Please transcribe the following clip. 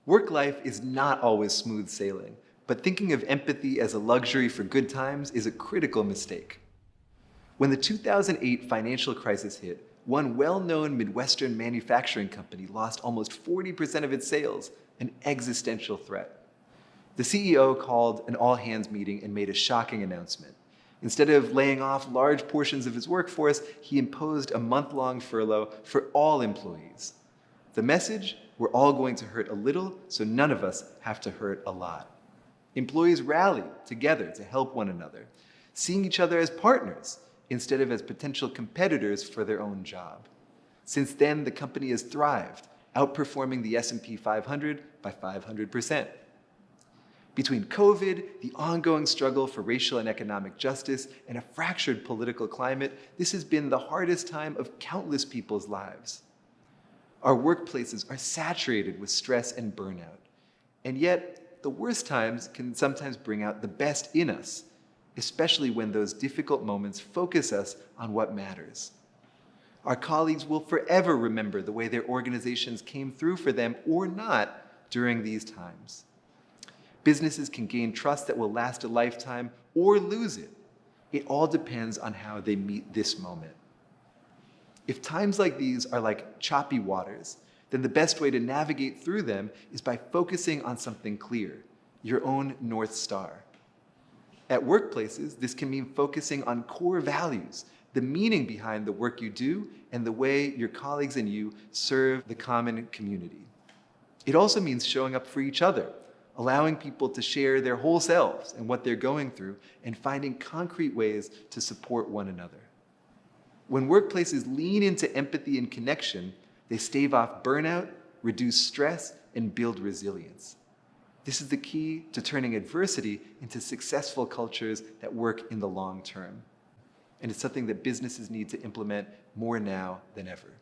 Work life is not always smooth sailing, but thinking of empathy as a luxury for good times is a critical mistake. When the 2008 financial crisis hit, one well-known Midwestern manufacturing company lost almost 40% of its sales, an existential threat. The CEO called an all-hands meeting and made a shocking announcement. Instead of laying off large portions of his workforce, he imposed a month-long furlough for all employees. The message: we're all going to hurt a little, so none of us have to hurt a lot. Employees rallied together to help one another, seeing each other as partners instead of as potential competitors for their own job. Since then, the company has thrived, outperforming the S&P 500 by 500%. Between COVID, the ongoing struggle for racial and economic justice, and a fractured political climate, this has been the hardest time of countless people's lives. Our workplaces are saturated with stress and burnout. And yet, the worst times can sometimes bring out the best in us, especially when those difficult moments focus us on what matters. Our colleagues will forever remember the way their organizations came through for them or not during these times. Businesses can gain trust that will last a lifetime or lose it. It all depends on how they meet this moment. If times like these are like choppy waters, then the best way to navigate through them is by focusing on something clear, your own North Star. At workplaces, this can mean focusing on core values, the meaning behind the work you do, and the way your colleagues and you serve the common community. It also means showing up for each other, allowing people to share their whole selves and what they're going through, and finding concrete ways to support one another. When workplaces lean into empathy and connection, they stave off burnout, reduce stress, and build resilience. This is the key to turning adversity into successful cultures that work in the long term. And it's something that businesses need to implement more now than ever.